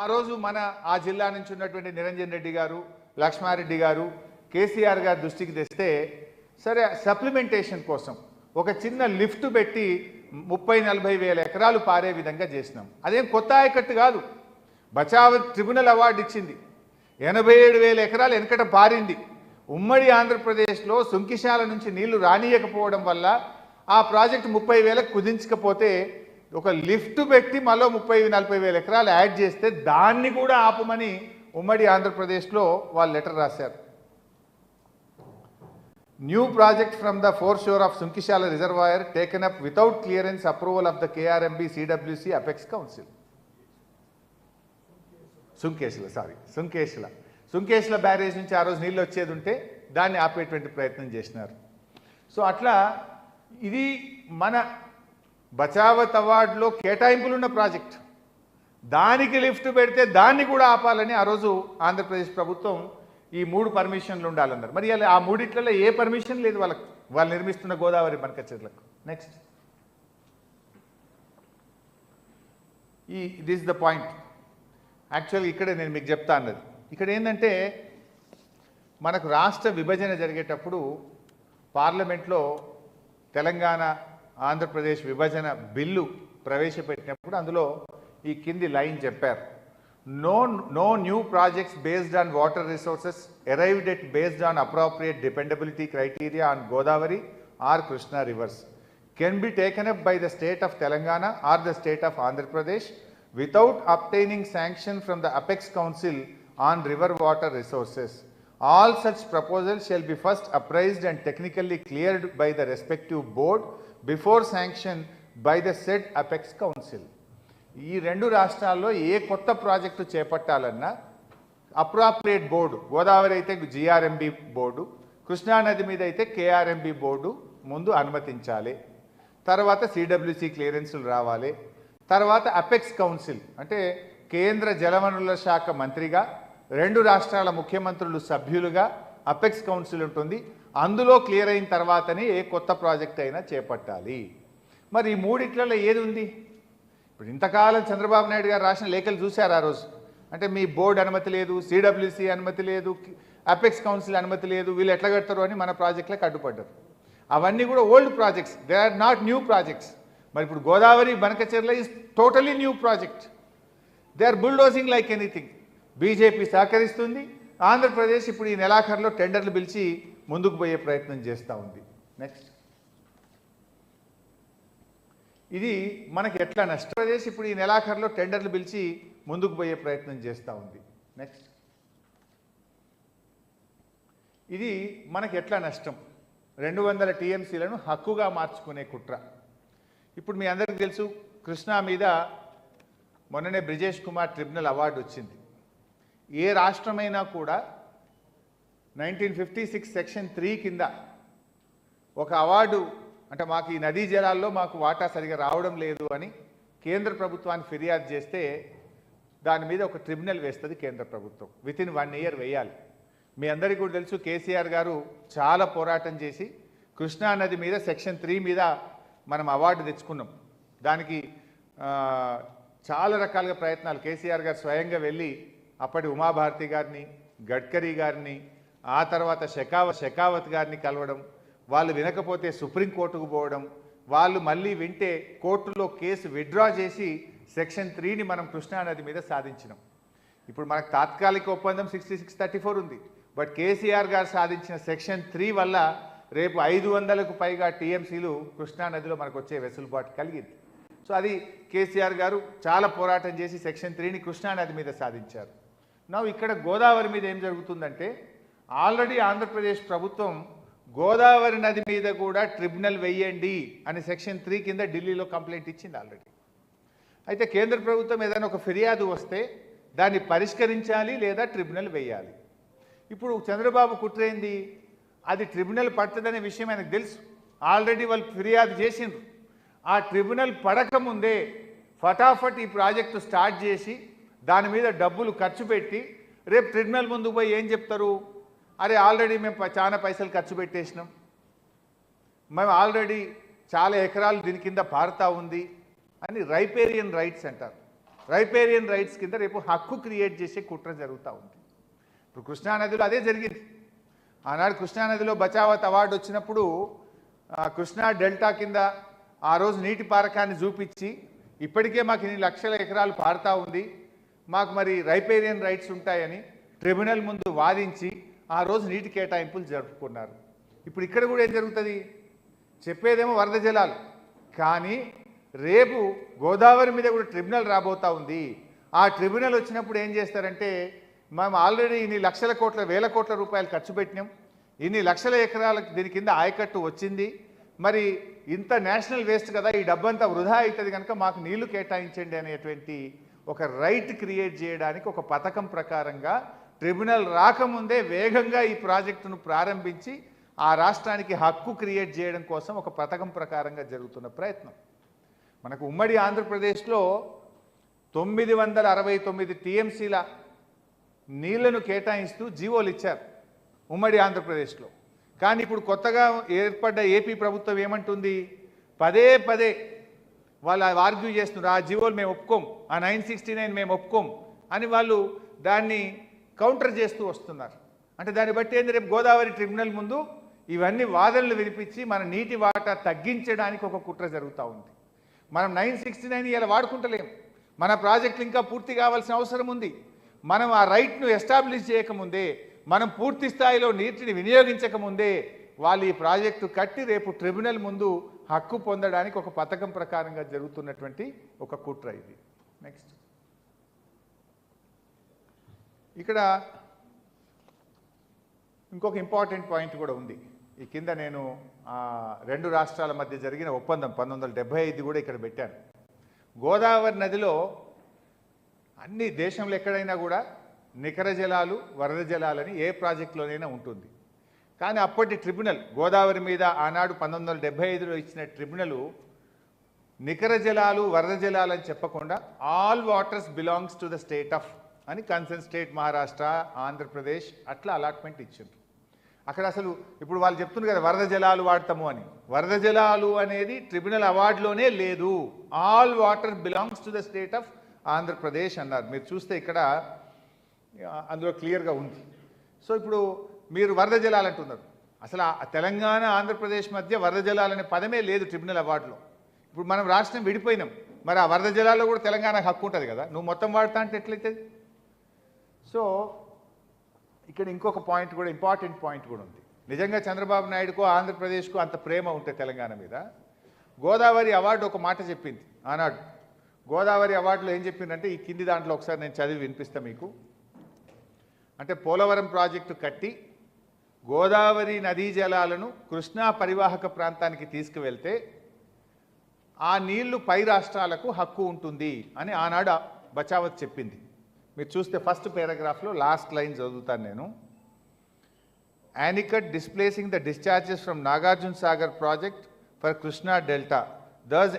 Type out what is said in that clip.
ఆ రోజు మన ఆ జిల్లా నుంచి ఉన్నటువంటి నిరంజన్ రెడ్డి గారు, లక్ష్మారెడ్డి గారు, కేసీఆర్ గారి దృష్టికి తెస్తే సరే సప్లిమెంటేషన్ కోసం ఒక చిన్న లిఫ్ట్ పెట్టి 30-40 వేల ఎకరాలు పారే విధంగా చేసినాం. అదేం కొత్త ఆయకట్టు కాదు. బచావ్ ట్రిబ్యునల్ అవార్డు ఇచ్చింది. 87,000 ఎకరాలు వెనకట పారింది. ఉమ్మడి ఆంధ్రప్రదేశ్లో సుంకిశాల నుంచి నీళ్లు రానియకపోవడం వల్ల ఆ ప్రాజెక్టు 30,000కు కుదించకపోతే ఒక లిఫ్ట్ పెట్టి మళ్ళీ 30-40 వేల ఎకరాలు యాడ్ చేస్తే దాన్ని కూడా ఆపమని ఉమ్మడి ఆంధ్రప్రదేశ్లో వాళ్ళు లెటర్ రాశారు. New project from the foreshore of Sunkishala reservoir taken up without clearance approval of the KRMB CWC apex council. Sunkishala barrage నుంచి ఆ రోజు నీళ్ళు వచ్చేది ఉంటే దాన్ని ఆపేటువంటి ప్రయత్నం చేసినారు. సో అట్లా ఇది మన బచావత్ అవార్డులో కేటాయింపులున్న ప్రాజెక్ట్. దానికి లిఫ్ట్ పెడితే దాన్ని కూడా ఆపాలని ఆ రోజు ఆంధ్రప్రదేశ్ ప్రభుత్వం ఈ 3 పర్మిషన్లు ఉండాలన్నారు. మరి ఆ మూడిట్లలో ఏ పర్మిషన్ లేదు వాళ్ళకు, వాళ్ళు నిర్మిస్తున్న గోదావరి బనకచెర్లకు. Next, this the point. యాక్చువల్గా ఇక్కడే నేను మీకు చెప్తా అన్నది. ఇక్కడ ఏంటంటే మనకు రాష్ట్ర విభజన జరిగేటప్పుడు పార్లమెంట్లో తెలంగాణ ఆంధ్రప్రదేశ్ విభజన బిల్లు ప్రవేశపెట్టినప్పుడు అందులో ఈ కింది లైన్ చెప్పారు. No new projects based on water resources arrived at based on appropriate dependability criteria on Godavari or Krishna rivers can be taken up by the state of Telangana or the state of Andhra Pradesh without obtaining sanction from the Apex Council on river water resources. All such proposals shall be first appraised and technically cleared by the respective board before sanction by the said Apex Council. ఈ 2 రాష్ట్రాల్లో ఏ కొత్త project చేపట్టాలన్నా appropriate board, Godavari అయితే GRMB board, కృష్ణానది మీద అయితే KRMB board ముందు అనుమతించాలి. తర్వాత సిడబ్ల్యూసి క్లియరెన్సులు రావాలి. తర్వాత అపెక్స్ కౌన్సిల్ అంటే కేంద్ర జలవనరుల శాఖ మంత్రిగా 2 రాష్ట్రాల ముఖ్యమంత్రులు సభ్యులుగా అపెక్స్ కౌన్సిల్ ఉంటుంది. అందులో క్లియర్ అయిన తర్వాతనే ఏ కొత్త ప్రాజెక్ట్ అయినా చేపట్టాలి. మరి ఈ మూడిట్లలో ఏది ఉంది? ఇప్పుడు ఇంతకాలం చంద్రబాబు నాయుడు గారు రాసిన లేఖలు చూశారు ఆ రోజు. అంటే మీ బోర్డు అనుమతి లేదు, సిడబ్ల్యూసి అనుమతి లేదు, అపెక్స్ కౌన్సిల్ అనుమతి లేదు, వీళ్ళు ఎట్లా కడతారు అని మన ప్రాజెక్టులకు అడ్డుపడ్డారు. అవన్నీ కూడా old projects, they are not new projects. మరి ఇప్పుడు Godavari Banakacherla is totally new project. They are bulldozing like anything. BJP సహకరిస్తుంది. ఆంధ్రప్రదేశ్ ఇప్పుడు ఈ నెలాఖరులో టెండర్లు పిలిచి ముందుకు పోయే ప్రయత్నం చేస్తూ ఉంది. నెక్స్ట్, ఇది మనకి ఎట్లా నష్టం? ఆంధ్రప్రదేశ్ ఇప్పుడు ఈ నెలాఖరులో టెండర్లు పిలిచి ముందుకు పోయే ప్రయత్నం చేస్తూ ఉంది. నెక్స్ట్, ఇది మనకి ఎట్లా నష్టం? 200 టీఎంసీలను హక్కుగా మార్చుకునే కుట్ర. ఇప్పుడు మీ అందరికీ తెలుసు, కృష్ణా మీద మొన్ననే బ్రిజేష్ కుమార్ ట్రిబ్యునల్ అవార్డు వచ్చింది. ఏ రాష్ట్రమైనా కూడా 1956 సెక్షన్ 3 కింద ఒక అవార్డు, అంటే మాకు ఈ నదీ జలాల్లో మాకు వాటా సరిగా రావడం లేదు అని కేంద్ర ప్రభుత్వాన్ని ఫిర్యాదు చేస్తే దాని మీద ఒక ట్రిబ్యునల్ వేస్తుంది కేంద్ర ప్రభుత్వం. వితిన్ 1 ఇయర్ వేయాలి. మీ అందరికీ కూడా తెలుసు, కేసీఆర్ గారు చాలా పోరాటం చేసి కృష్ణా నది మీద సెక్షన్ 3 మీద మనం అవార్డు తెచ్చుకున్నాం. దానికి చాలా రకాలుగా ప్రయత్నాలు, కేసీఆర్ గారు స్వయంగా వెళ్ళి అప్పటి ఉమాభారతి గారిని, గడ్కరీ గారిని, ఆ తర్వాత షెకావత్ గారిని కలవడం, వాళ్ళు వినకపోతే సుప్రీంకోర్టుకు పోవడం, వాళ్ళు మళ్ళీ వింటే కోర్టులో కేసు విత్డ్రా చేసి సెక్షన్ 3ని మనం కృష్ణానది మీద సాధించినాం. ఇప్పుడు మనకు తాత్కాలిక ఒప్పందం 66-34 ఉంది. బట్ కేసీఆర్ గారు సాధించిన సెక్షన్ 3 వల్ల రేపు 500కు పైగా టీఎంసీలు కృష్ణానదిలో మనకు వచ్చే వెసులుబాటు కలిగింది. సో అది కేసీఆర్ గారు చాలా పోరాటం చేసి సెక్షన్ 3ని కృష్ణానది మీద సాధించారు. నా ఇక్కడ గోదావరి మీద ఏం జరుగుతుందంటే, ఆల్రెడీ ఆంధ్రప్రదేశ్ ప్రభుత్వం గోదావరి నది మీద కూడా ట్రిబ్యునల్ వేయండి అని సెక్షన్ 3 కింద ఢిల్లీలో కంప్లైంట్ ఇచ్చింది ఆల్రెడీ. అయితే కేంద్ర ప్రభుత్వం ఏదైనా ఒక ఫిర్యాదు వస్తే దాన్ని పరిష్కరించాలి లేదా ట్రిబ్యునల్ వేయాలి. ఇప్పుడు చంద్రబాబు కుట్రేంది, అది ట్రిబ్యునల్ పడుతుందనే విషయం ఆయనకు తెలుసు. ఆల్రెడీ వాళ్ళు ఫిర్యాదు చేసిండ్రు. ఆ ట్రిబ్యునల్ పడకముందే ఫటాఫట్ ఈ ప్రాజెక్టు స్టార్ట్ చేసి దాని మీద డబ్బులు ఖర్చు పెట్టి రేపు ట్రిబ్యునల్ ముందుకు పోయి ఏం చెప్తారు? అరే ఆల్రెడీ మేము చాలా పైసలు ఖర్చు పెట్టేసినాం, మేము ఆల్రెడీ చాలా ఎకరాలు దీని కింద పారుతూ ఉంది అని రైపేరియన్ రైట్స్ అంటారు. రైపేరియన్ రైట్స్ కింద రేపు హక్కు క్రియేట్ చేసే కుట్ర జరుగుతూ ఉంది. ఇప్పుడు కృష్ణానదిలో అదే జరిగింది. ఆనాడు కృష్ణానదిలో బచావత్ అవార్డు వచ్చినప్పుడు కృష్ణా డెల్టా కింద ఆ రోజు నీటి పారకాన్ని చూపించి ఇప్పటికే మాకు ఇన్ని లక్షల ఎకరాలు పారుతూ ఉంది, మాకు మరి రైపేరియన్ రైట్స్ ఉంటాయని ట్రిబ్యునల్ ముందు వాదించి ఆ రోజు నీటి కేటాయింపులు జరుపుకున్నారు. ఇప్పుడు ఇక్కడ కూడా ఏం జరుగుతుంది? చెప్పేదేమో వరద జలాలు, కానీ రేపు గోదావరి మీద కూడా ట్రిబ్యునల్ రాబోతూ ఉంది. ఆ ట్రిబ్యునల్ వచ్చినప్పుడు ఏం చేస్తారంటే, మేము ఆల్రెడీ ఇన్ని లక్షల కోట్ల వేల కోట్ల రూపాయలు ఖర్చు పెట్టినాం, ఇన్ని లక్షల ఎకరాలకు దీని కింద ఆయకట్టు వచ్చింది, మరి ఇంత నేషనల్ వేస్ట్ కదా, ఈ డబ్బంతా వృధా అవుతుంది కనుక మాకు నీళ్లు కేటాయించండి అనేటువంటి ఒక రైట్ క్రియేట్ చేయడానికి ఒక పథకం ప్రకారంగా ట్రిబ్యునల్ రాకముందే వేగంగా ఈ ప్రాజెక్టును ప్రారంభించి ఆ రాష్ట్రానికి హక్కు క్రియేట్ చేయడం కోసం ఒక పథకం ప్రకారంగా జరుగుతున్న ప్రయత్నం. మనకు ఉమ్మడి ఆంధ్రప్రదేశ్లో 969 టీఎంసీల నీళ్లను కేటాయిస్తూ జీవోలు ఇచ్చారు ఉమ్మడి ఆంధ్రప్రదేశ్లో. కానీ ఇప్పుడు కొత్తగా ఏర్పడ్డ ఏపీ ప్రభుత్వం ఏమంటుంది? పదే పదే వాళ్ళు ఆర్గ్యూ చేస్తున్నారు, ఆ జీవోలు మేము ఒప్పుకోం, ఆ 969 మేము ఒప్పుకోం అని వాళ్ళు దాన్ని కౌంటర్ చేస్తూ వస్తున్నారు. అంటే దాన్ని బట్టి ఏంటి, రేపు గోదావరి ట్రిబ్యునల్ ముందు ఇవన్నీ వాదనలు వినిపించి మన నీటి వాటా తగ్గించడానికి ఒక కుట్ర జరుగుతూ ఉంది. మనం 969 ఇలా వాడుకుంటలేం, మన ప్రాజెక్టులు ఇంకా పూర్తి కావాల్సిన అవసరం ఉంది. మనం ఆ రైట్ను ఎస్టాబ్లిష్ చేయకముందే, మనం పూర్తి స్థాయిలో నీటిని వినియోగించకముందే వాళ్ళు ఈ ప్రాజెక్టు కట్టి రేపు ట్రిబ్యునల్ ముందు హక్కు పొందడానికి ఒక పథకం ప్రకారంగా జరుగుతున్నటువంటి ఒక కుట్ర ఇది. నెక్స్ట్, ఇక్కడ ఇంకొక ఇంపార్టెంట్ పాయింట్ కూడా ఉంది. ఈ కింద నేను రెండు రాష్ట్రాల మధ్య జరిగిన ఒప్పందం 1975 కూడా ఇక్కడ పెట్టాను. గోదావరి నదిలో అన్ని దేశంలో ఎక్కడైనా కూడా నికర జలాలు, వరద జలాలని ఏ ప్రాజెక్టులోనైనా ఉంటుంది. కానీ అప్పటి ట్రిబ్యునల్ గోదావరి మీద ఆనాడు 1975లో ఇచ్చిన ట్రిబ్యునల్ నికర జలాలు, వరద జలాలు అని చెప్పకుండా all waters belongs to the state of అని కన్సర్న్ స్టేట్ మహారాష్ట్ర, ఆంధ్రప్రదేశ్ అట్లా అలాట్మెంట్ ఇచ్చిండ్రు. అక్కడ అసలు ఇప్పుడు వాళ్ళు చెప్తున్నారు కదా వరద జలాలు వాడతాము అని. వరద జలాలు అనేది ట్రిబ్యునల్ అవార్డులోనే లేదు. All water belongs to the state of Andhra Pradesh అన్నారు. మీరు చూస్తే ఇక్కడ అందులో క్లియర్గా ఉంది. సో ఇప్పుడు మీరు వరద జలాలు అంటున్నారు, అసలు తెలంగాణ ఆంధ్రప్రదేశ్ మధ్య వరద జలాలనే పదమే లేదు ట్రిబ్యునల్ అవార్డులో. ఇప్పుడు మనం రాష్ట్రం విడిపోయినాం, మరి ఆ వరద జలాల్లో కూడా తెలంగాణకు హక్కు ఉంటుంది కదా, నువ్వు మొత్తం వాడతా అంటే ఎట్లయితుంది? సో ఇక్కడ ఇంకొక పాయింట్ కూడా, ఇంపార్టెంట్ పాయింట్ కూడా ఉంది. నిజంగా చంద్రబాబు నాయుడుకో ఆంధ్రప్రదేశ్కు అంత ప్రేమ ఉంటే తెలంగాణ మీద, గోదావరి అవార్డు ఒక మాట చెప్పింది ఆనాడు. గోదావరి అవార్డులో ఏం చెప్పిందంటే, ఈ కింది దాంట్లో ఒకసారి నేను చదివి వినిపిస్తా మీకు. అంటే పోలవరం ప్రాజెక్టు కట్టి గోదావరి నదీ జలాలను కృష్ణా పరివాహక ప్రాంతానికి తీసుకువెళ్తే ఆ నీళ్లు పై రాష్ట్రాలకు హక్కు ఉంటుంది అని ఆనాడు బచావత్ చెప్పింది. మీరు చూస్తే ఫస్ట్ పారాగ్రాఫ్లో లాస్ట్ లైన్ చదువుతాను నేను. Anicut displacing the discharges from Nagarjuna Sagar project for Krishna delta thus